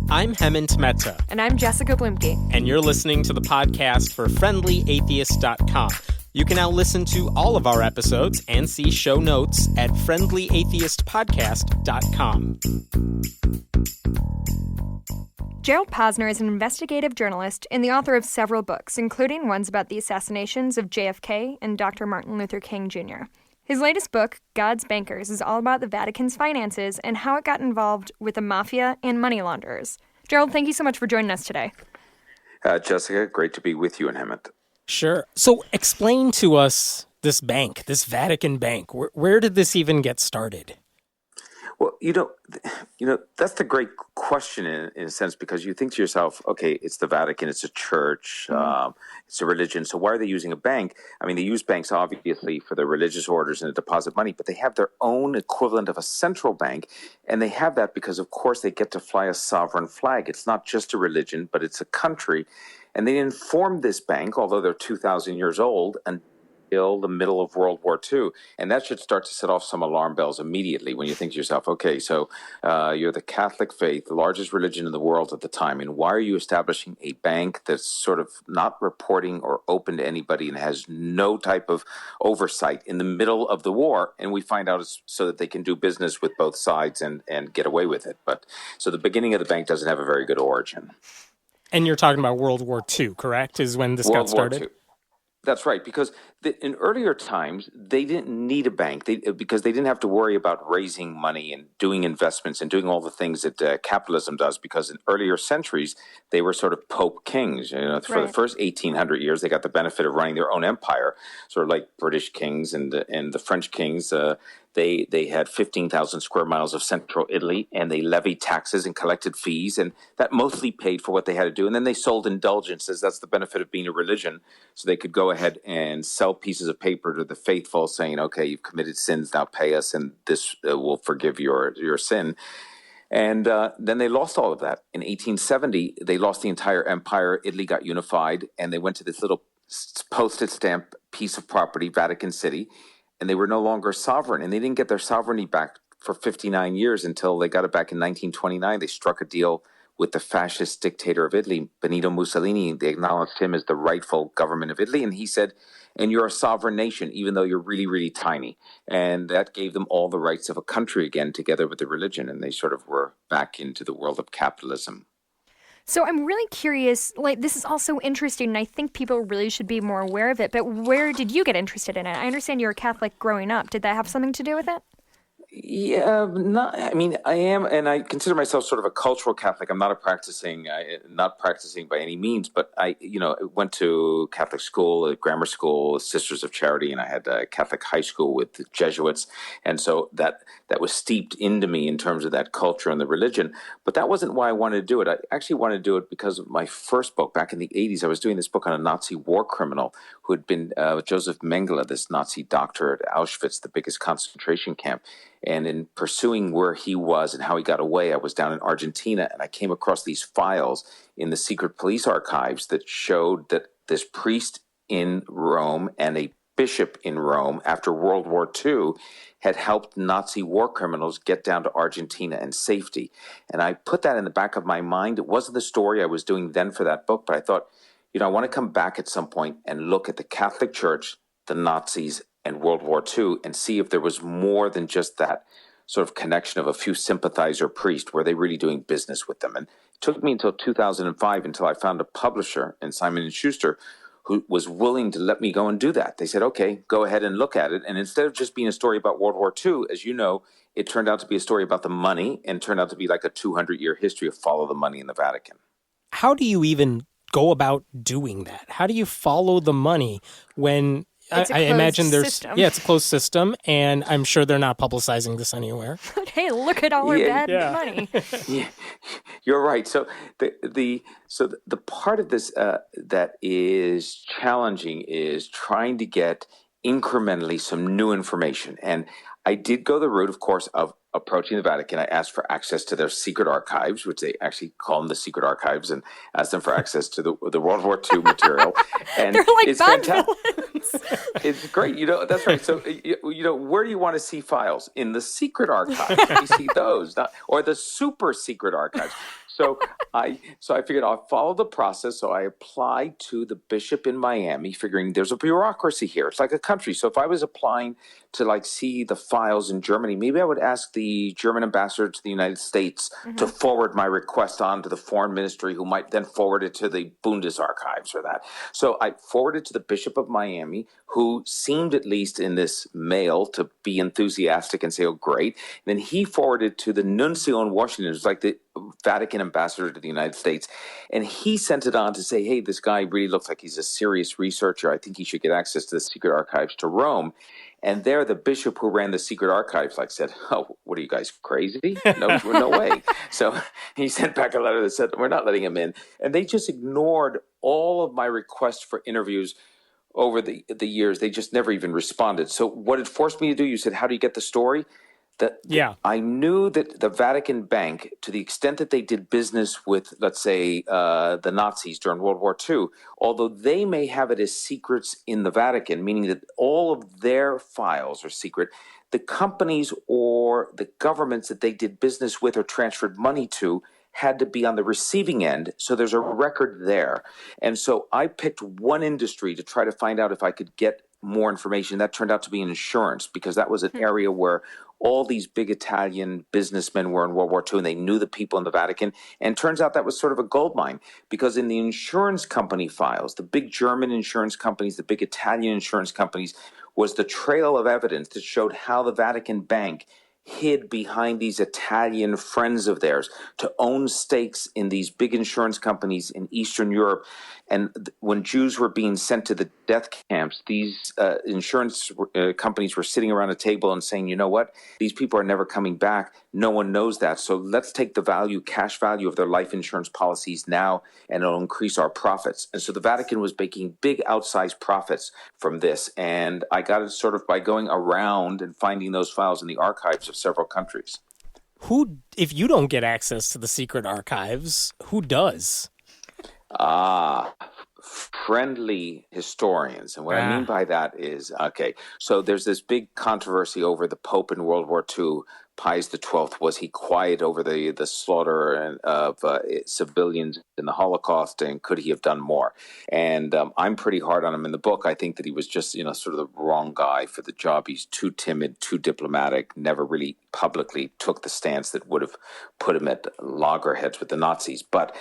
I'm Hemant Mehta. And I'm Jessica Blumke. And you're listening to the podcast for friendlyatheist.com. You can now listen to all of our episodes and see show notes at friendlyatheistpodcast.com. Gerald Posner is an investigative journalist and the author of several books, including ones about the assassinations of JFK and Dr. Martin Luther King Jr. His latest book, God's Bankers, is all about the Vatican's finances and how it got involved with the Mafia and money launderers. Gerald, thank you so much for joining us today. Jessica, great to be with you and Hemant. Sure. So explain to us this bank, this Vatican Bank. Where did this even get started? Well, that's the great question in a sense, because you think to yourself, okay, it's the Vatican, it's a church, it's a religion. So why are they using a bank? I mean, they use banks obviously for their religious orders and to deposit money, but they have their own equivalent of a central bank. And they have that because, of course, they get to fly a sovereign flag. It's not just a religion, but it's a country. And they didn't form this bank, although they're 2,000 years old, until the middle of World War II. And that should start to set off some alarm bells immediately when you think to yourself, okay, so you're the Catholic faith, the largest religion in the world at the time, and why are you establishing a bank that's sort of not reporting or open to anybody and has no type of oversight in the middle of the war? And we find out it's so that they can do business with both sides and get away with it. But so the beginning of the bank doesn't have a very good origin. And you're talking about World War II, correct? Is when this got started? World War II. That's right, because in earlier times, they didn't need a bank because they didn't have to worry about raising money and doing investments and doing all the things that capitalism does, because in earlier centuries, they were sort of Pope kings. For the first 1,800 years, they got the benefit of running their own empire, sort of like British kings and the French kings. They had 15,000 square miles of central Italy, and they levied taxes and collected fees, and that mostly paid for what they had to do. And then they sold indulgences. That's the benefit of being a religion. So they could go ahead and sell pieces of paper to the faithful saying, okay, you've committed sins, now pay us, and this will forgive your sin. And then they lost all of that. In 1870, they lost the entire empire. Italy got unified, and they went to this little postage stamp piece of property, Vatican City, and they were no longer sovereign, and they didn't get their sovereignty back for 59 years until they got it back in 1929. They struck a deal with the fascist dictator of Italy, Benito Mussolini. They acknowledged him as the rightful government of Italy, and he said, and you're a sovereign nation, even though you're really, really tiny. And that gave them all the rights of a country again, together with the religion, and they sort of were back into the world of capitalism. So I'm really curious, this is also interesting, and I think people really should be more aware of it, but where did you get interested in it? I understand you were Catholic growing up. Did that have something to do with it? Yeah, I am, and I consider myself sort of a cultural Catholic. I'm not not practicing by any means, but I went to Catholic school, a grammar school, Sisters of Charity, and I had a Catholic high school with the Jesuits, and so that was steeped into me in terms of that culture and the religion. But that wasn't why I wanted to do it. I actually wanted to do it because of my first book back in the 80s. I was doing this book on a Nazi war criminal who had been Joseph Mengele, this Nazi doctor at Auschwitz, the biggest concentration camp. And in pursuing where he was and how he got away, I was down in Argentina, and I came across these files in the secret police archives that showed that this priest in Rome and a bishop in Rome after World War II had helped Nazi war criminals get down to Argentina in safety. And I put that in the back of my mind. It wasn't the story I was doing then for that book, but I thought, I want to come back at some point and look at the Catholic Church, the Nazis, and World War II, and see if there was more than just that sort of connection of a few sympathizer priests. Were they really doing business with them? And it took me until 2005 until I found a publisher in Simon & Schuster who was willing to let me go and do that. They said, okay, go ahead and look at it. And instead of just being a story about World War II, as you know, it turned out to be a story about the money and turned out to be like a 200-year history of follow the money in the Vatican. How do you even go about doing that? How do you follow the money when... I imagine there's system. Yeah, it's a closed system, and I'm sure they're not publicizing this anywhere. But hey, look at all our bad money. Yeah, you're right. So the part of this that is challenging is trying to get incrementally some new information. And I did go the route, of course, of approaching the Vatican. I asked for access to their secret archives, which they actually call them the secret archives, and asked them for access to the World War II material. And they're like Bond villains. It's great. That's right. So, where do you want to see files? In the secret archives. You see those, or the super secret archives. So I figured I'll follow the process. So I applied to the bishop in Miami, figuring there's a bureaucracy here. It's like a country. So if I was applying to see the files in Germany, maybe I would ask the German ambassador to the United States to forward my request on to the foreign ministry, who might then forward it to the Bundesarchives or that. So I forwarded to the bishop of Miami, who seemed, at least in this mail, to be enthusiastic and say, oh, great. And then he forwarded to the nuncio in Washington, who's like the Vatican ambassador to the United States. And he sent it on to say, hey, this guy really looks like he's a serious researcher. I think he should get access to the secret archives to Rome. And there, the bishop who ran the secret archives said, oh, what are you guys, crazy? No way. So he sent back a letter that said, we're not letting him in. And they just ignored all of my requests for interviews over the years. They just never even responded. So what it forced me to do, you said, how do you get the story? I knew that the Vatican Bank, to the extent that they did business with, let's say, the Nazis during World War II, although they may have it as secrets in the Vatican, meaning that all of their files are secret, the companies or the governments that they did business with or transferred money to had to be on the receiving end. So there's a record there. And so I picked one industry to try to find out if I could get more information. That turned out to be insurance, because that was an area where all these big Italian businessmen were in World War II, and they knew the people in the Vatican. And turns out that was sort of a gold mine, because in the insurance company files, the big German insurance companies, the big Italian insurance companies, was the trail of evidence that showed how the Vatican Bank hid behind these Italian friends of theirs to own stakes in these big insurance companies in Eastern Europe. And when Jews were being sent to the death camps, these insurance companies were sitting around a table and saying, you know what, these people are never coming back. No one knows that. So let's take the cash value of their life insurance policies now, and it'll increase our profits. And so the Vatican was making big outsized profits from this. And I got it sort of by going around and finding those files in the archives of several countries. If you don't get access to the secret archives, who does? Friendly historians. And what I mean by that is, so there's this big controversy over the Pope in World War II. Pius XII, was he quiet over the slaughter of civilians in the Holocaust, and could he have done more? And I'm pretty hard on him in the book. I think that he was just, sort of the wrong guy for the job. He's too timid, too diplomatic, never really publicly took the stance that would have put him at loggerheads with the Nazis. But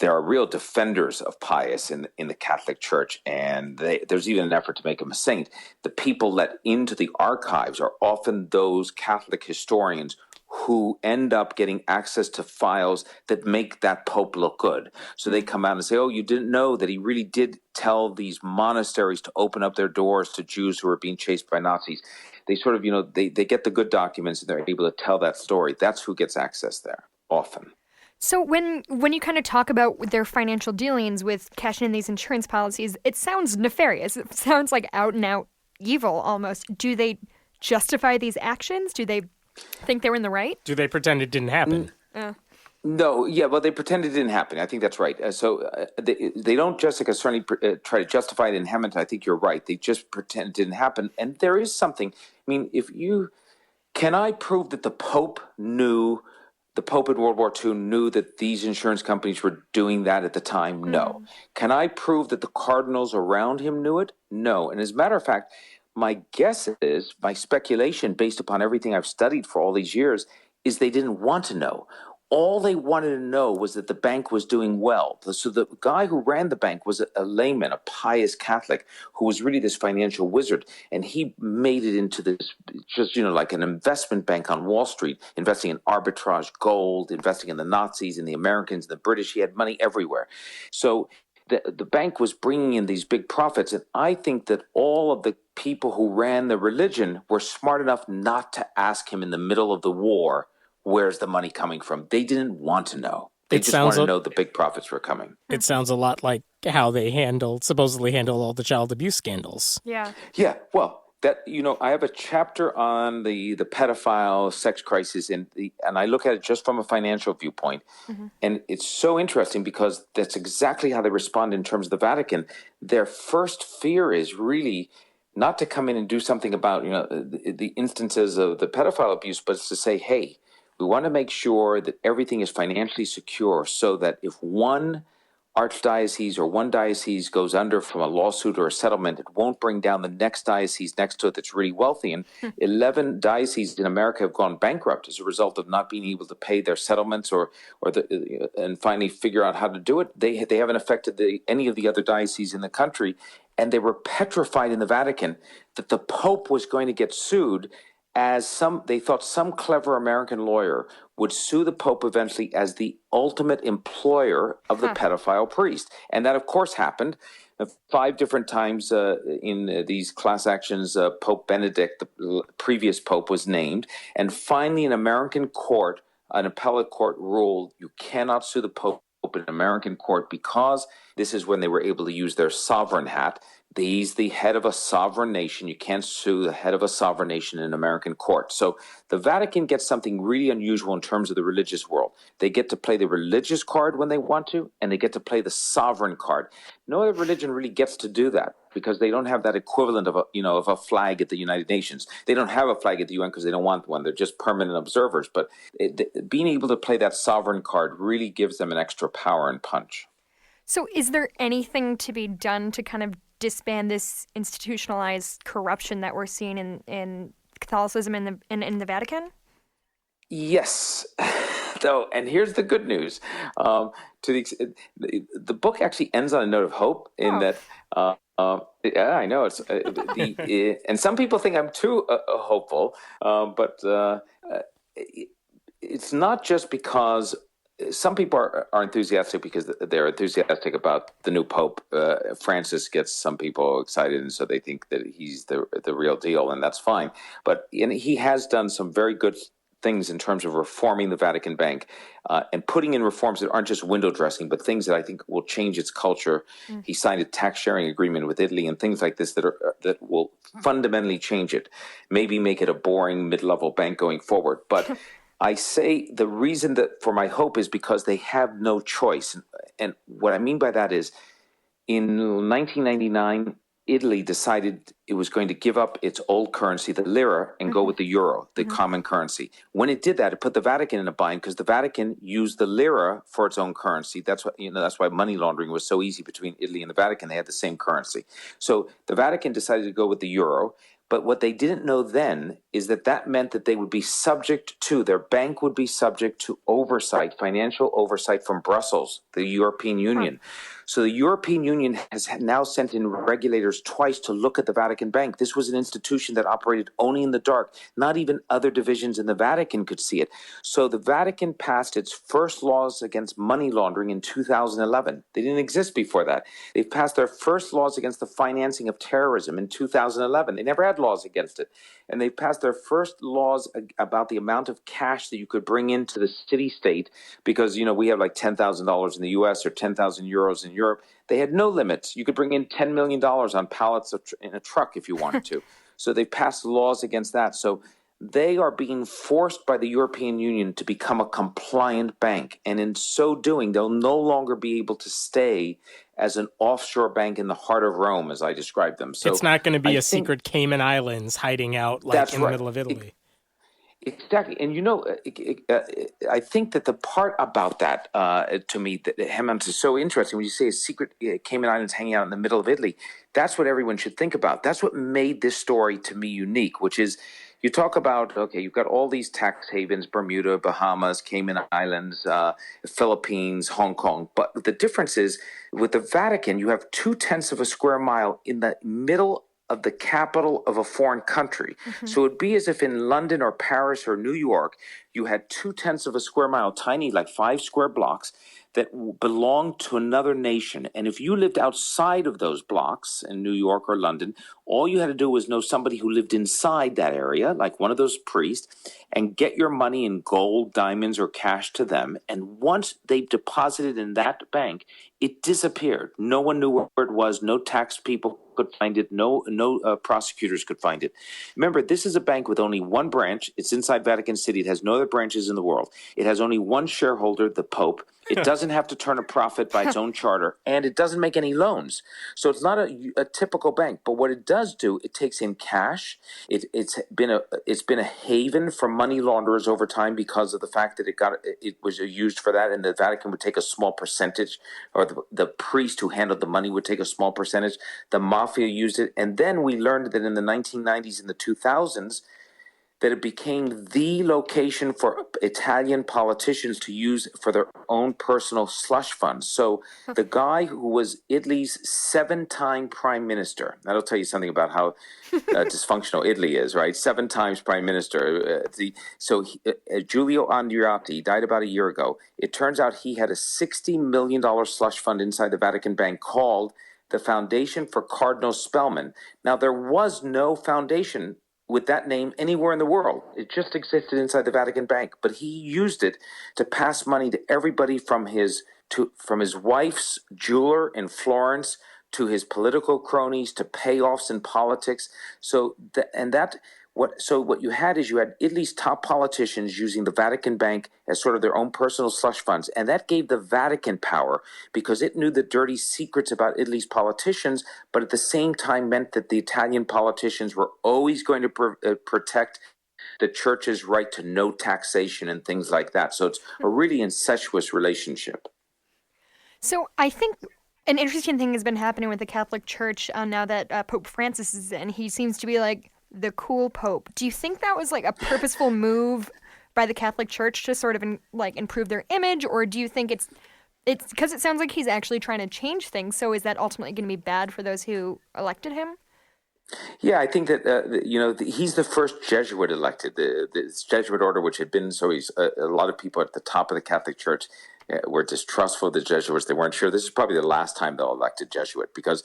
there are real defenders of Pius in the Catholic Church, and there's even an effort to make him a saint. The people let into the archives are often those Catholic historians who end up getting access to files that make that Pope look good. So they come out and say, oh, you didn't know that he really did tell these monasteries to open up their doors to Jews who were being chased by Nazis. They sort of, they get the good documents and they're able to tell that story. That's who gets access there, often. So when you kind of talk about their financial dealings with cashing in these insurance policies, it sounds nefarious. It sounds like out and out evil almost. Do they justify these actions? Do they think they're in the right? Do they pretend it didn't happen? No, yeah, well, they pretend it didn't happen. I think that's right. They don't just certainly try to justify it in Hammond. I think you're right. They just pretend it didn't happen. And there is something. I mean, can I prove that the Pope in World War II knew that these insurance companies were doing that at the time? No. Can I prove that the cardinals around him knew it? No. And as a matter of fact, my guess is, my speculation based upon everything I've studied for all these years, is they didn't want to know. All they wanted to know was that the bank was doing well. So the guy who ran the bank was a layman, a pious Catholic, who was really this financial wizard. And he made it into this, just, like an investment bank on Wall Street, investing in arbitrage gold, investing in the Nazis and the Americans and the British. He had money everywhere. So the bank was bringing in these big profits. And I think that all of the people who ran the religion were smart enough not to ask him in the middle of the war, where's the money coming from? They didn't want to know. They just wanted to know the big profits were coming. It sounds a lot like how they supposedly handle all the child abuse scandals. Yeah. Yeah, well, I have a chapter on the pedophile sex crisis and I look at it just from a financial viewpoint. Mm-hmm. And it's so interesting because that's exactly how they respond in terms of the Vatican. Their first fear is really not to come in and do something about, the instances of the pedophile abuse, but it's to say, hey, we want to make sure that everything is financially secure so that if one archdiocese or one diocese goes under from a lawsuit or a settlement, it won't bring down the next diocese next to it that's really wealthy. And 11 dioceses in America have gone bankrupt as a result of not being able to pay their settlements and finally figure out how to do it. They haven't affected any of the other dioceses in the country. And they were petrified in the Vatican that the Pope was going to get sued they thought some clever American lawyer would sue the Pope eventually as the ultimate employer of the pedophile priest. And that, of course, happened 5 different times in these class actions. Pope Benedict, the previous Pope, was named. And finally, an American court, an appellate court, ruled you cannot sue the Pope in an American court because this is when they were able to use their sovereign hat. He's the head of a sovereign nation. You can't sue the head of a sovereign nation in an American court. So the Vatican gets something really unusual in terms of the religious world. They get to play the religious card when they want to, and they get to play the sovereign card. No other religion really gets to do that because they don't have that equivalent of a flag at the United Nations. They don't have a flag at the UN because they don't want one. They're just permanent observers. But being able to play that sovereign card really gives them an extra power and punch. So is there anything to be done to kind of disband this institutionalized corruption that we're seeing in Catholicism in the Vatican? Yes. Though, and here's the good news. The book actually ends on a note of hope in that. Yeah, I know it's and some people think I'm too hopeful, but it's not just because. Some people are enthusiastic because they're enthusiastic about the new Pope. Francis gets some people excited, and so they think that he's the real deal, and that's fine. But he has done some very good things in terms of reforming the Vatican Bank and putting in reforms that aren't just window dressing, but things that I think will change its culture. He signed a tax sharing agreement with Italy and things like this that will fundamentally change it. Maybe make it a boring mid-level bank going forward, but. I say the reason that for my hope is because they have no choice. And what I mean by that is in 1999, Italy decided it was going to give up its old currency, the lira, and go with the euro, the common currency. When it did that, it put the Vatican in a bind because the Vatican used the lira for its own currency. That's why money laundering was so easy between Italy and the Vatican. They had the same currency. So the Vatican decided to go with the euro. But what they didn't know then is that meant that they would be their bank would be subject to oversight, financial oversight from Brussels, the European Union. So the European Union has now sent in regulators twice to look at the Vatican Bank. This was an institution that operated only in the dark. Not even other divisions in the Vatican could see it. So the Vatican passed its first laws against money laundering in 2011. They didn't exist before that. They've passed their first laws against the financing of terrorism in 2011. They never had laws against it. And they passed their first laws about the amount of cash that you could bring into the city-state because, we have like $10,000 in the U.S. or 10,000 euros in Europe. They had no limits. You could bring in $10 million on pallets in a truck if you wanted to. So they passed laws against that. So they are being forced by the European Union to become a compliant bank. And in so doing, they'll no longer be able to stay as an offshore bank in the heart of Rome, as I described them. So it's not going to be secret Cayman Islands hiding out the middle of Italy. Exactly. And, I think that the part about that, to me, that Hemant is so interesting. When you say a secret Cayman Islands hanging out in the middle of Italy, that's what everyone should think about. That's what made this story, to me, unique, which is you talk about, you've got all these tax havens, Bermuda, Bahamas, Cayman Islands, Philippines, Hong Kong. But the difference is with the Vatican, you have 0.2 of a square mile in the middle of the capital of a foreign country. So it'd be as if in London or Paris or New York, you had 2/10 of a square mile, tiny, like 5 square blocks, that belonged to another nation. And if you lived outside of those blocks in New York or London, all you had to do was know somebody who lived inside that area, like one of those priests, and get your money in gold, diamonds, or cash to them. And once they deposited in that bank, it disappeared. No one knew where it was. No tax people could find it. No prosecutors could find it. Remember, this is a bank with only one branch. It's inside Vatican City. It has no other branches in the world. It has only one shareholder, the Pope. It doesn't have to turn a profit by its own charter, and it doesn't make any loans. So it's not a typical bank. But what it does do, it takes in cash. It's been a haven for money launderers over time because of the fact that it was used for that, and the Vatican would take a small percentage, or the priest who handled the money would take a small percentage. The Mafia used it, and then we learned that in the 1990s and the 2000s, that it became the location for Italian politicians to use for their own personal slush funds. So the guy who was Italy's 7-time prime minister, that'll tell you something about how dysfunctional Italy is, right? 7 times prime minister. Giulio Andreotti died about a year ago. It turns out he had a $60 million slush fund inside the Vatican Bank called the Foundation for Cardinal Spellman. Now, there was no foundation with that name anywhere in the world. It just existed inside the Vatican Bank. But he used it to pass money to everybody from his wife's jeweler in Florence to his political cronies to payoffs in politics. What you had Italy's top politicians using the Vatican Bank as sort of their own personal slush funds. And that gave the Vatican power because it knew the dirty secrets about Italy's politicians, but at the same time meant that the Italian politicians were always going to protect the church's right to no taxation and things like that. So it's a really incestuous relationship. So I think an interesting thing has been happening with the Catholic Church now that Pope Francis is in. He seems to be like the cool pope. Do you think that was like a purposeful move by the Catholic Church to sort of improve their image, or do you think it's because it sounds like he's actually trying to change things? So is that ultimately going to be bad for those who elected him? Yeah, I think that he's the first Jesuit elected. The Jesuit order, which had been he's a lot of people at the top of the Catholic Church were distrustful of the Jesuits. They weren't sure. This is probably the last time they'll elect a Jesuit because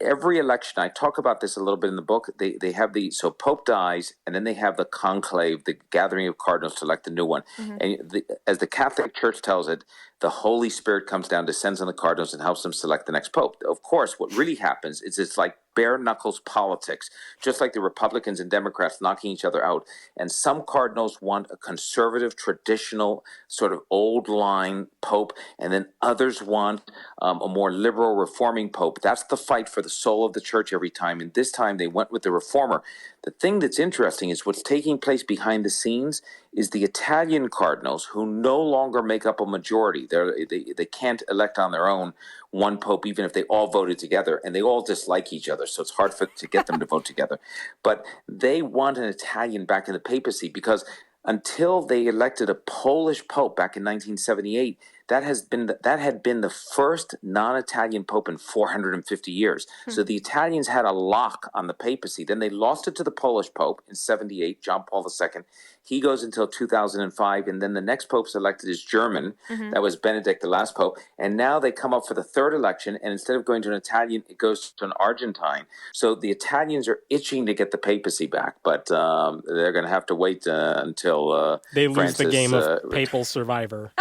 every election, I talk about this a little bit in the book, they have so Pope dies and then they have the conclave, the gathering of cardinals to elect the new one. Mm-hmm. And as the Catholic Church tells it, the Holy Spirit comes down, descends on the cardinals and helps them select the next Pope. Of course, what really happens is it's like bare knuckles politics, just like the Republicans and Democrats knocking each other out. And some cardinals want a conservative, traditional, sort of old line Pope, and then others want a more liberal, reforming Pope. That's the fight for the soul of the church every time. And this time they went with the reformer. The thing that's interesting is what's taking place behind the scenes is the Italian cardinals, who no longer make up a majority. They can't elect on their own one pope, even if they all voted together, and they all dislike each other, so it's hard to get them to vote together. But they want an Italian back in the papacy because until they elected a Polish pope back in 1978, that had been the first non-Italian pope in 450 years. So the Italians had a lock on the papacy. Then they lost it to the Polish pope in 78, John Paul II. He goes until 2005, and then the next pope's elected is German. Mm-hmm. That was Benedict, the last pope. And now they come up for the third election, and instead of going to an Italian, it goes to an Argentine. So the Italians are itching to get the papacy back, but they're going to have to wait until they lose Francis, the game of papal survivor.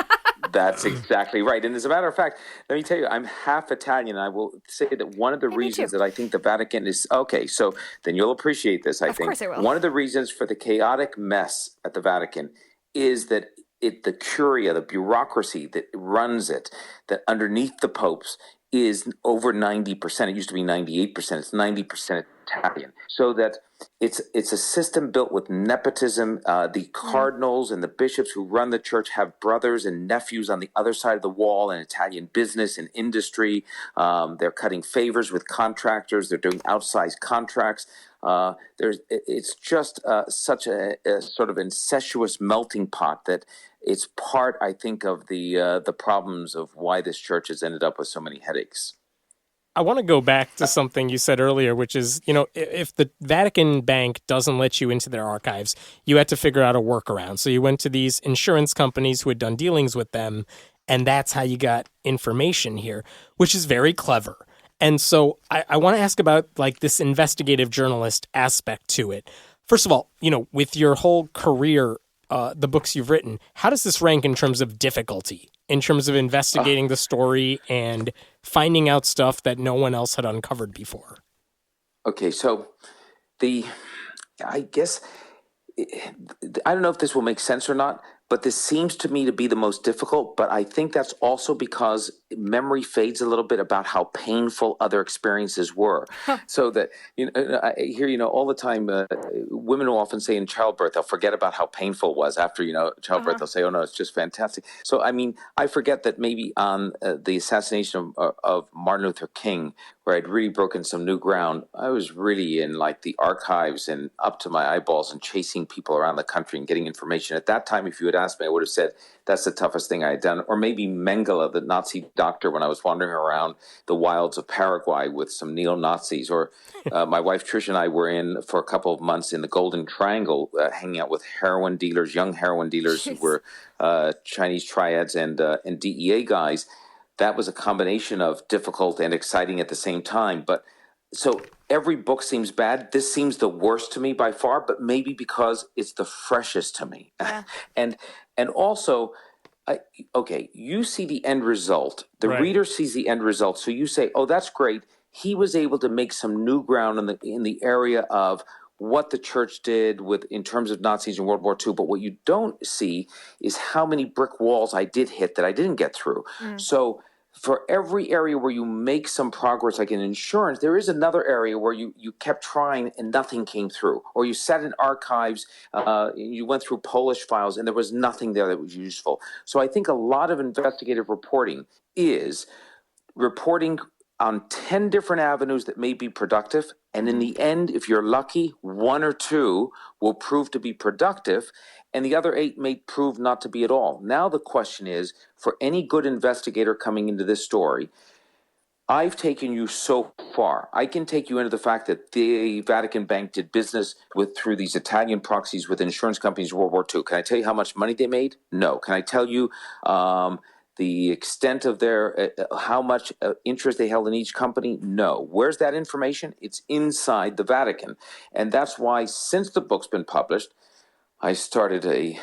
That's exactly right. And as a matter of fact, let me tell you, I'm half Italian. And I will say that one of the reasons that I think the Vatican is okay, so then you'll appreciate this, I think. Of course I will. One of the reasons for the chaotic mess at the Vatican is that the curia, the bureaucracy that runs it, that underneath the popes is over 90%. It used to be 98%. It's 90% Italian. So that it's a system built with nepotism. The cardinals and the bishops who run the church have brothers and nephews on the other side of the wall in Italian business and industry. They're cutting favors with contractors. They're doing outsized contracts. It's just such a sort of incestuous melting pot that it's part, I think, of the problems of why this church has ended up with so many headaches. I want to go back to something you said earlier, which is, if the Vatican Bank doesn't let you into their archives, you had to figure out a workaround. So you went to these insurance companies who had done dealings with them, and that's how you got information here, which is very clever. And so I want to ask about like this investigative journalist aspect to it. First of all, with your whole career, the books you've written, how does this rank in terms of difficulty, in terms of investigating the story and finding out stuff that no one else had uncovered before? Okay, so I guess, I don't know if this will make sense or not, but this seems to me to be the most difficult. But I think that's also because memory fades a little bit about how painful other experiences were. So that, I hear, all the time, women will often say in childbirth, they'll forget about how painful it was. After, childbirth, they'll say, oh no, it's just fantastic. So, I mean, I forget that maybe on the assassination of Martin Luther King, where I'd really broken some new ground, I was really in like the archives and up to my eyeballs and chasing people around the country and getting information. At that time, if you had asked me, I would have said that's the toughest thing I had done. Or maybe Mengele, the Nazi doctor, when I was wandering around the wilds of Paraguay with some neo-Nazis. Or my wife Trish and I were in for a couple of months in the Golden Triangle, hanging out with heroin dealers, young heroin dealers who were Chinese triads and DEA guys. That was a combination of difficult and exciting at the same time. But so every book seems bad. This seems the worst to me by far, but maybe because it's the freshest to me. Yeah. And also, you see the end result. The reader sees the end result. So you say, oh, that's great. He was able to make some new ground in the area of what the church did in terms of Nazis in World War II. But what you don't see is how many brick walls I did hit that I didn't get through. So for every area where you make some progress, like in insurance, there is another area where you kept trying and nothing came through. Or you sat in archives, you went through Polish files, and there was nothing there that was useful. So I think a lot of investigative reporting is reporting on 10 different avenues that may be productive. And in the end, if you're lucky, 1 or 2 will prove to be productive, and the other 8 may prove not to be at all. Now the question is, for any good investigator coming into this story, I've taken you so far. I can take you into the fact that the Vatican Bank did business through these Italian proxies with insurance companies in World War II. Can I tell you how much money they made? No. Can I tell you the extent of their how much interest they held in each company? No. Where's that information? It's inside the Vatican. And that's why, since the book's been published, I started a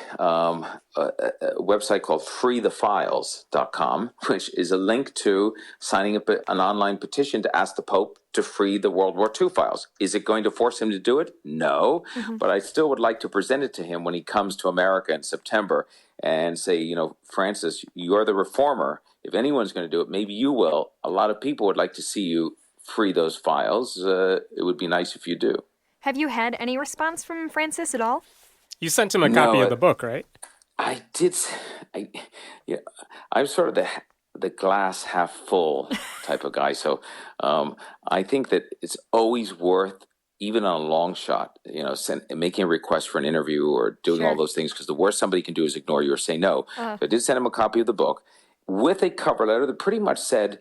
website called freethefiles.com, which is a link to signing up an online petition to ask the Pope to free the World War II files. Is it going to force him to do it? No. But I still would like to present it to him when he comes to America in September and say, Francis, you're the reformer. If anyone's going to do it, maybe you will. A lot of people would like to see you free those files. It would be nice if you do. Have you had any response from Francis at all? You sent him a copy of the book, right? I did. I'm sort of the glass half full type of guy. So I think that it's always worth, even on a long shot, making a request for an interview or doing all those things, because the worst somebody can do is ignore you or say no. So I did send him a copy of the book with a cover letter that pretty much said,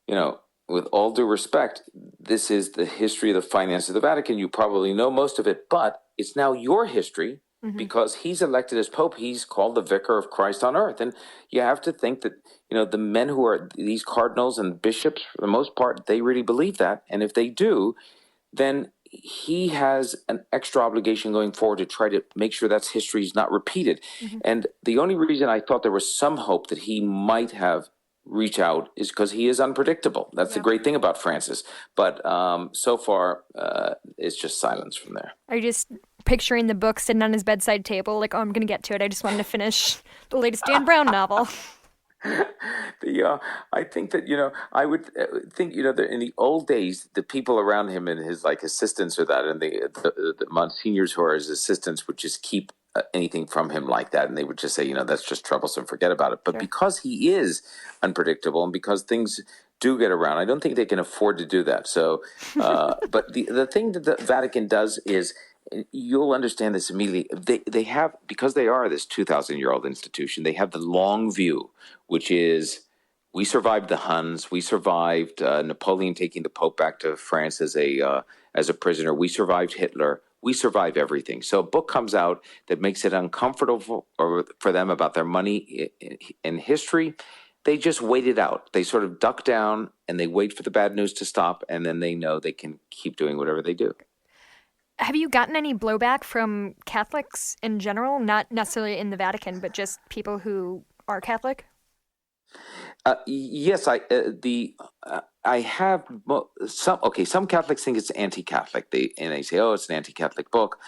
with all due respect, this is the history of the finance of the Vatican. You probably know most of it, but it's now your history. Because he's elected as Pope, he's called the Vicar of Christ on earth. And you have to think that, the men who are these cardinals and bishops, for the most part, they really believe that. And if they do, then he has an extra obligation going forward to try to make sure that history is not repeated. And the only reason I thought there was some hope that he might have reach out is because he is unpredictable. That's the great thing about Francis. But so far, it's just silence from there. Are you just picturing the book sitting on his bedside table, like, oh, I'm going to get to it. I just wanted to finish the latest Dan Brown novel. I think that, I would think, that in the old days, the people around him and his assistants or that, and the monsignors who are his assistants would just keep anything from him like that, and they would just say, that's just troublesome, forget about it. But because he is unpredictable and because things do get around, I don't think they can afford to do that. So, but the thing that the Vatican does is, you'll understand this immediately. They have, because they are this 2,000-year-old institution, they have the long view, which is We survived the Huns. We survived Napoleon taking the Pope back to France as a prisoner. We survived Hitler. We survive everything. So a book comes out that makes it uncomfortable for them about their money in history. They just wait it out. They sort of duck down and they wait for the bad news to stop, and then they know they can keep doing whatever they do. Have you gotten any blowback from Catholics in general, not necessarily in the Vatican, but just people who are Catholic? Yes, I have some. Okay, some Catholics think it's anti-Catholic. They say, "Oh, it's an anti-Catholic book,"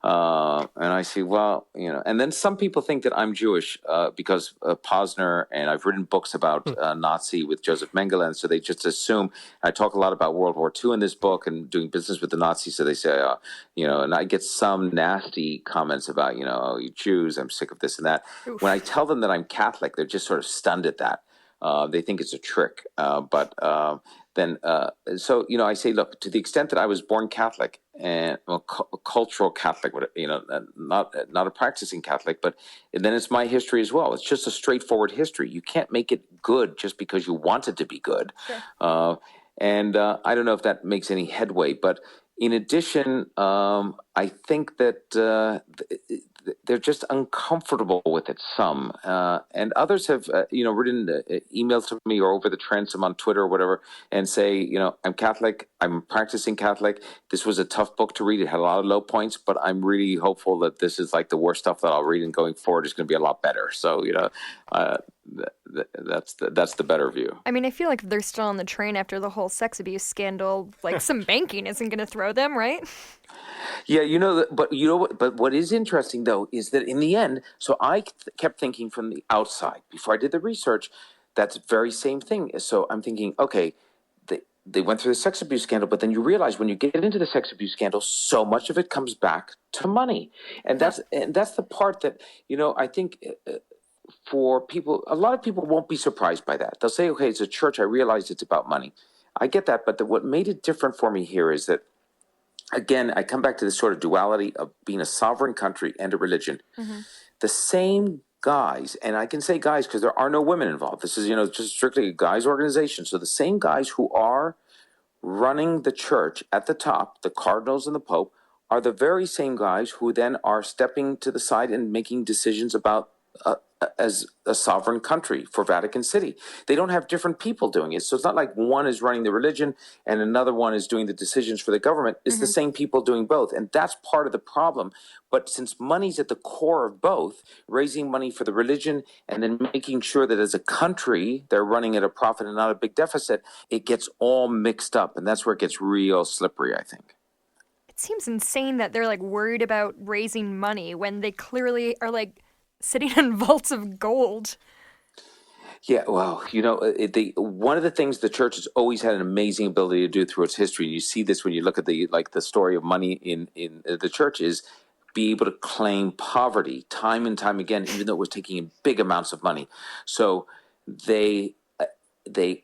and I say, "Well, you know." And then some people think that I'm Jewish because Posner, and I've written books about Nazi with Joseph Mengele, and so they just assume. I talk a lot about World War II in this book and doing business with the Nazis, so they say, you know, and I get some nasty comments about, you know, "Oh, you Jews, I'm sick of this and that." Oof. When I tell them that I'm Catholic, they're just sort of stunned at that. They think it's a trick, so you know, I say, look, to the extent that I was born Catholic and cultural Catholic, you know, not a practicing Catholic, but then it's my history as well. It's just a straightforward history. You can't make it good just because you want it to be good. Sure. I don't know if that makes any headway, but in addition, I think that they're just uncomfortable with it. Some and others have, written emails to me or over the transom on Twitter or whatever, and say, you know, I'm Catholic, I'm practicing Catholic. This was a tough book to read. It had a lot of low points, but I'm really hopeful that this is like the worst stuff that I'll read, and going forward is going to be a lot better. So, you know, that's the better view. I mean, I feel like if they're still on the train after the whole sex abuse scandal, like some banking isn't going to throw them, right? Yeah, but what is interesting though is that in the end, so I kept thinking from the outside before I did the research, that's very same thing. So I'm thinking, okay, they went through the sex abuse scandal, but then you realize when you get into the sex abuse scandal, so much of it comes back to money, and that's the part that, you know, I think. For people, a lot of people won't be surprised by that. They'll say, okay, it's a church. I realize it's about money. I get that. But what made it different for me here is that, again, I come back to this sort of duality of being a sovereign country and a religion. Mm-hmm. The same guys, and I can say guys because there are no women involved. This is, you know, just strictly a guys organization. So the same guys who are running the church at the top, the cardinals and the pope, are the very same guys who then are stepping to the side and making decisions about as a sovereign country for Vatican City. They don't have different people doing it. So it's not like one is running the religion and another one is doing the decisions for the government. It's the same people doing both. And that's part of the problem. But since money's at the core of both, raising money for the religion and then making sure that as a country they're running at a profit and not a big deficit, it gets all mixed up. And that's where it gets real slippery, I think. It seems insane that they're like worried about raising money when they clearly are like sitting on vaults of gold. Yeah, well, you know, one of the things the church has always had an amazing ability to do through its history, and you see this when you look at the story of money in the church, is be able to claim poverty time and time again, even though it was taking in big amounts of money. So they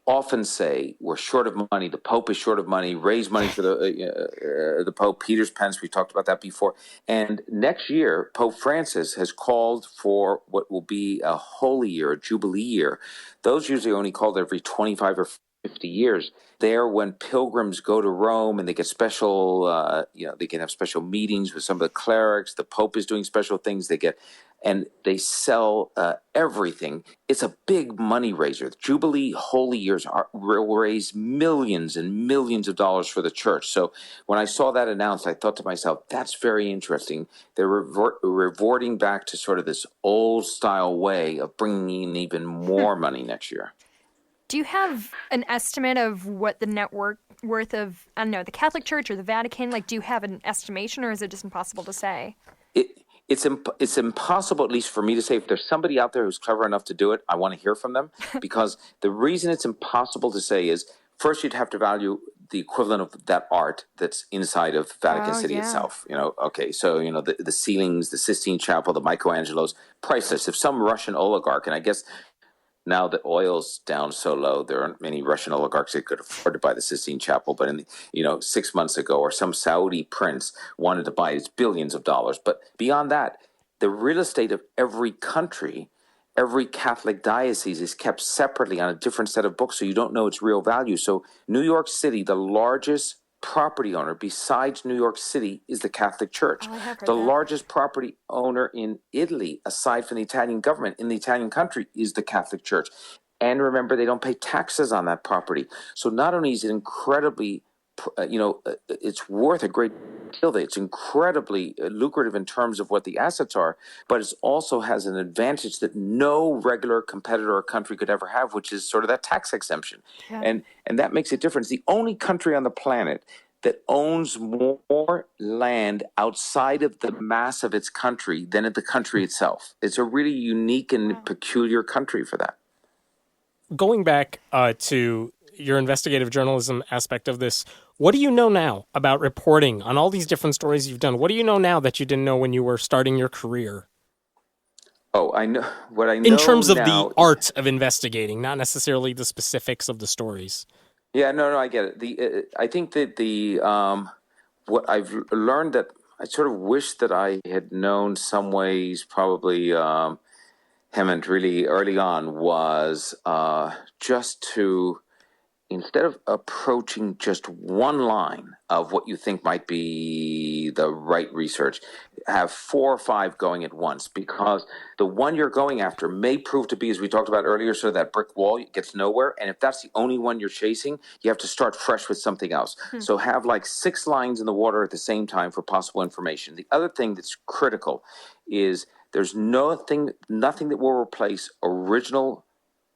often say we're short of money. The Pope is short of money. Raise money for the Pope. Peter's pence. We talked about that before. And next year, Pope Francis has called for what will be a holy year, a jubilee year. Those usually only called every 25 or 50 years. There, when pilgrims go to Rome and they get special, they can have special meetings with some of the clerics. The Pope is doing special things. And they sell everything. It's a big money raiser. Jubilee holy years will raise millions and millions of dollars for the church. So when I saw that announced, I thought to myself, that's very interesting. They're reverting back to sort of this old style way of bringing in even more money next year. Do you have an estimate of what the net worth of, I don't know, the Catholic Church or the Vatican? Like, do you have an estimation, or is it just impossible to say? It's impossible, at least for me, to say. If there's somebody out there who's clever enough to do it, I want to hear from them. Because the reason it's impossible to say is, first, you'd have to value the equivalent of that art that's inside of Vatican City itself. You know, okay, so, you know, the ceilings, the Sistine Chapel, the Michelangelos, priceless. If some Russian oligarch, and I guess now that oil's down so low, there aren't many Russian oligarchs that could afford to buy the Sistine Chapel. But 6 months ago, or some Saudi prince wanted to buy it, it's billions of dollars. But beyond that, the real estate of every country every Catholic diocese is kept separately on a different set of books, so you don't know its real value. So New York City, the largest property owner besides New York City is the Catholic Church. Oh, I have heard The that. largest property owner in Italy, aside from the Italian government, in the Italian country, is the Catholic Church. And remember, they don't pay taxes on that property. So not only is it incredibly, it's worth a great deal. It's incredibly lucrative in terms of what the assets are, but it also has an advantage that no regular competitor or country could ever have, which is sort of that tax exemption. Yeah. And that makes a difference. The only country on the planet that owns more land outside of the mass of its country than in the country itself. It's a really unique and peculiar country for that. Going back to your investigative journalism aspect of this, what do you know now about reporting on all these different stories you've done? What do you know now that you didn't know when you were starting your career? Oh, I know what I know in terms of now, the art of investigating, not necessarily the specifics of the stories. Yeah, no, I get it. I think that what I've learned that I sort of wish that I had known some ways probably Hemant really early on was just to, instead of approaching just one line of what you think might be the right research, have 4 or 5 going at once, because the one you're going after may prove to be, as we talked about earlier, sort of that brick wall gets nowhere. And if that's the only one you're chasing, you have to start fresh with something else. So have like 6 lines in the water at the same time for possible information. The other thing that's critical is there's nothing that will replace original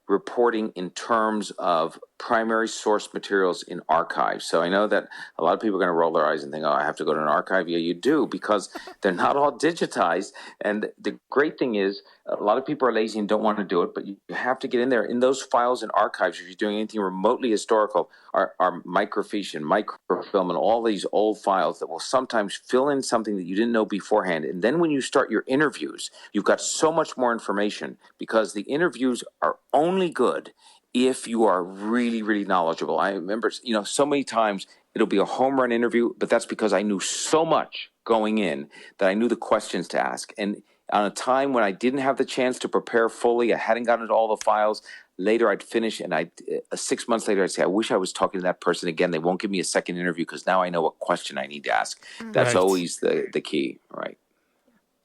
reporting in terms of primary source materials in archives. So I know that a lot of people are going to roll their eyes and think, oh, I have to go to an archive. Yeah, you do, because they're not all digitized. And the great thing is a lot of people are lazy and don't want to do it, but you have to get in there. In those files and archives, if you're doing anything remotely historical, are microfiche and microfilm and all these old files that will sometimes fill in something that you didn't know beforehand. And then when you start your interviews, you've got so much more information, because the interviews are only good if you are really, really knowledgeable. I remember, so many times it'll be a home run interview, but that's because I knew so much going in that I knew the questions to ask. And on a time when I didn't have the chance to prepare fully, I hadn't gotten into all the files, later I'd finish and 6 months later, I'd say, I wish I was talking to that person again. They won't give me a second interview because now I know what question I need to ask. That's always the key, right?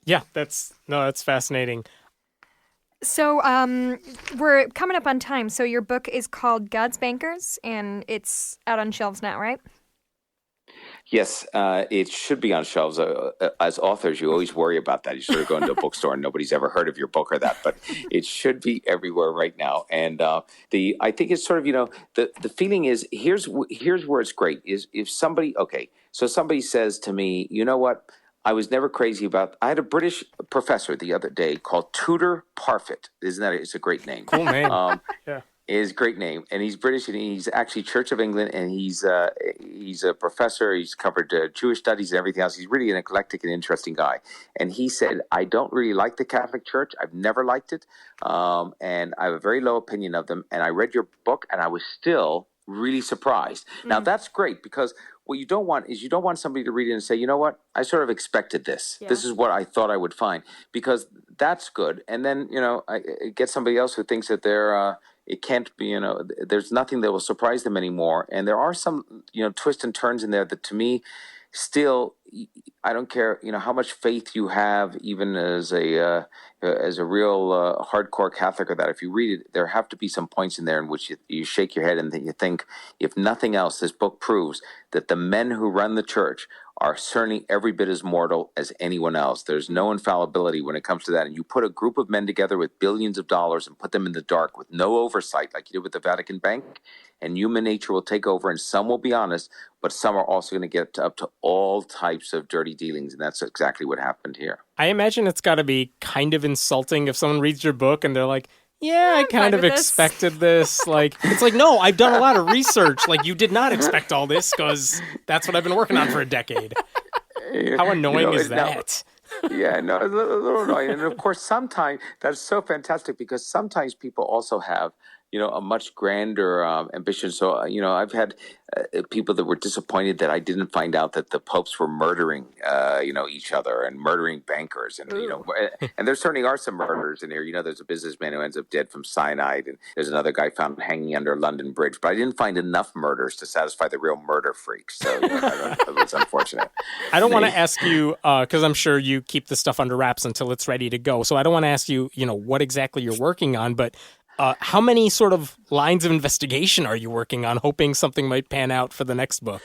Yeah, that's fascinating. So we're coming up on time. So your book is called God's Bankers, and it's out on shelves now, right? Yes, it should be on shelves. As authors, you always worry about that. You sort of go into a bookstore and nobody's ever heard of your book or that, but it should be everywhere right now. And I think it's sort of, the feeling is, here's where it's great is if somebody says to me, you know what? I was never crazy about. I had a British professor the other day called Tudor Parfit. Isn't that? It's a great name. Cool name. Yeah, is a great name, and he's British, and he's actually Church of England, and he's a professor. He's covered Jewish studies and everything else. He's really an eclectic and interesting guy. And he said, I don't really like the Catholic Church. I've never liked it, and I have a very low opinion of them. And I read your book, and I was still really surprised. Now that's great, because what you don't want somebody to read it and say, you know what, I sort of expected this. Yeah. This is what I thought I would find, because that's good. And then, I get somebody else who thinks that it can't be, there's nothing that will surprise them anymore. And there are some, twists and turns in there that, to me, still, I don't care, how much faith you have, even as a real hardcore Catholic or that. If you read it, there have to be some points in there in which you shake your head and you think, if nothing else, this book proves that the men who run the church are certainly every bit as mortal as anyone else. There's no infallibility when it comes to that. And you put a group of men together with billions of dollars and put them in the dark with no oversight, like you did with the Vatican Bank, and human nature will take over, and some will be honest, but some are also going to get up to all types of dirty dealings, and that's exactly what happened here. I imagine it's got to be kind of insulting if someone reads your book and they're like, yeah, I kind of expected this. Like, it's like, no, I've done a lot of research. Like, you did not expect all this, because that's what I've been working on for a decade. How annoying is that? Yeah, no, a little annoying. And of course, sometimes that's so fantastic, because sometimes people also have a much grander ambition. So, I've had people that were disappointed that I didn't find out that the popes were murdering, each other and murdering bankers. And, and there certainly are some murders in here. There's a businessman who ends up dead from cyanide, and there's another guy found hanging under London Bridge. But I didn't find enough murders to satisfy the real murder freaks. So, it was unfortunate. I don't want to ask you, because I'm sure you keep the stuff under wraps until it's ready to go. So I don't want to ask you, what exactly you're working on, but how many sort of lines of investigation are you working on, hoping something might pan out for the next book?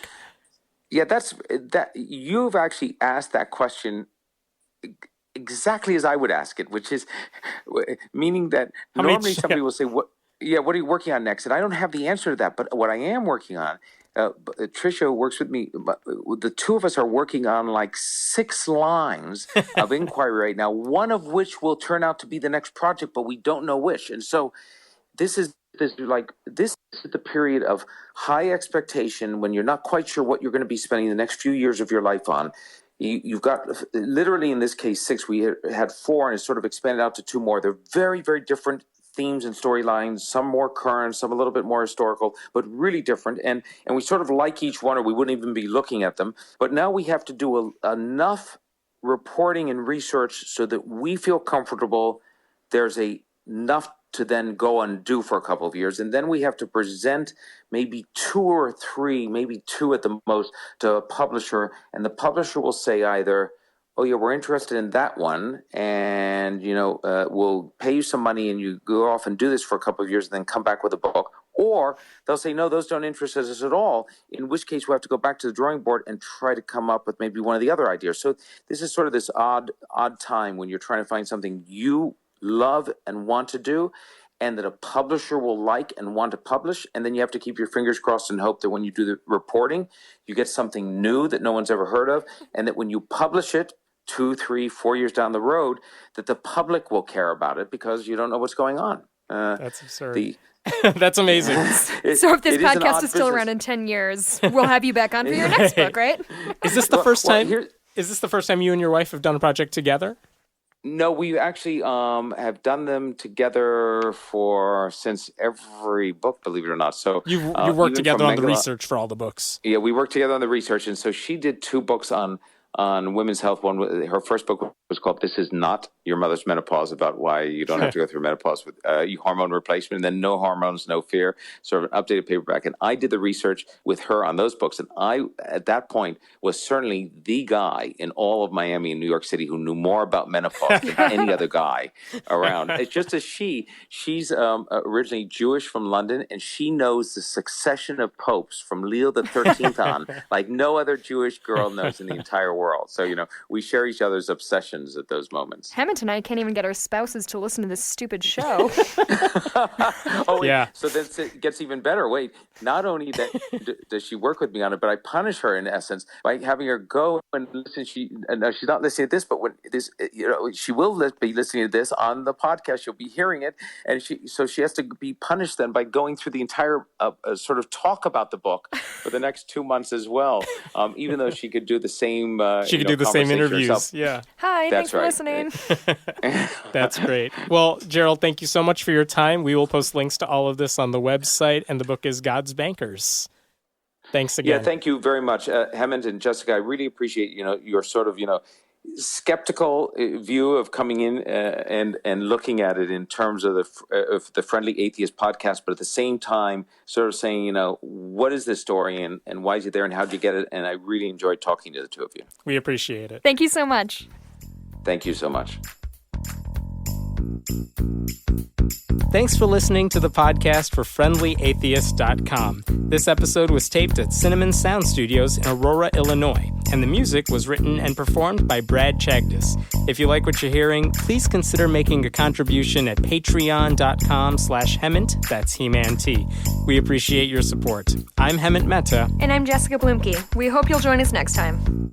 Yeah, you've actually asked that question exactly as I would ask it, which is meaning that normally somebody will say, what are you working on next? And I don't have the answer to that. But what I am working on, Tricia works with me. The two of us are working on like 6 lines of inquiry right now, one of which will turn out to be the next project, but we don't know which. And so this is the period of high expectation when you're not quite sure what you're going to be spending the next few years of your life on. You've got literally in this case 6. We had 4 and it's sort of expanded out to 2 more. They're very, very different themes and storylines, some more current, some a little bit more historical, but really different. And we sort of like each one, or we wouldn't even be looking at them. But now we have to do enough reporting and research so that we feel comfortable there's enough to then go and do for a couple of years. And then we have to present maybe 2 or 3, maybe 2 at the most, to a publisher. And the publisher will say either, oh, yeah, we're interested in that one, and, we'll pay you some money and you go off and do this for a couple of years and then come back with a book. Or they'll say, no, those don't interest us at all, in which case we have to go back to the drawing board and try to come up with maybe one of the other ideas. So this is sort of this odd time when you're trying to find something you love and want to do, and that a publisher will like and want to publish. And then you have to keep your fingers crossed and hope that when you do the reporting, you get something new that no one's ever heard of, and that when you publish it 2, 3, 4 years down the road, that the public will care about it because you don't know what's going on. That's absurd. That's amazing. So if this podcast is still around in 10 years, we'll have you back on for your next book, right? Is this the first time? Is this the first time you and your wife have done a project together? No, we actually have done them together since every book, believe it or not. So you worked together on the research for all the books. Yeah, we worked together on the research, and so she did 2 books on women's health. Her first book was called "This Is Not Your Mother's Menopause," about why you don't have to go through menopause with hormone replacement, and then "No Hormones, No Fear," sort of an updated paperback. And I did the research with her on those books, and I, at that point, was certainly the guy in all of Miami and New York City who knew more about menopause than any other guy around. It's just as she's originally Jewish from London, and she knows the succession of popes from Leo the 13th on like no other Jewish girl knows in the entire world. So, we share each other's obsessions at those moments. Hammond and I can't even get our spouses to listen to this stupid show. Yeah. So then it gets even better. Wait, not only does she work with me on it, but I punish her in essence by having her go and listen. She's not listening to this, but when this, she will be listening to this on the podcast. She'll be hearing it, and she has to be punished then by going through the entire sort of talk about the book for the next 2 months as well. Even though she could do the same. She could do the same interviews. Herself. Yeah. Hi, thanks for listening. That's great. Well, Gerald, thank you so much for your time. We will post links to all of this on the website, and the book is God's Bankers. Thanks again. Yeah, thank you very much, Hammond and Jessica. I really appreciate your sort of skeptical view of coming in and looking at it in terms of the Friendly Atheist podcast, but at the same time sort of saying, what is this story and why is it there and how did you get it? And I really enjoyed talking to the two of you. We appreciate it. Thank you so much. Thank you so much. Thanks for listening to the podcast for FriendlyAtheist.com. This episode was taped at Cinnamon Sound Studios in Aurora, Illinois, and the music was written and performed by Brad Chagdis. If you like what you're hearing, please consider making a contribution at patreon.com/Hemant, that's He-Man T. We appreciate your support. I'm Hemant Mehta. And I'm Jessica Blumke. We hope you'll join us next time.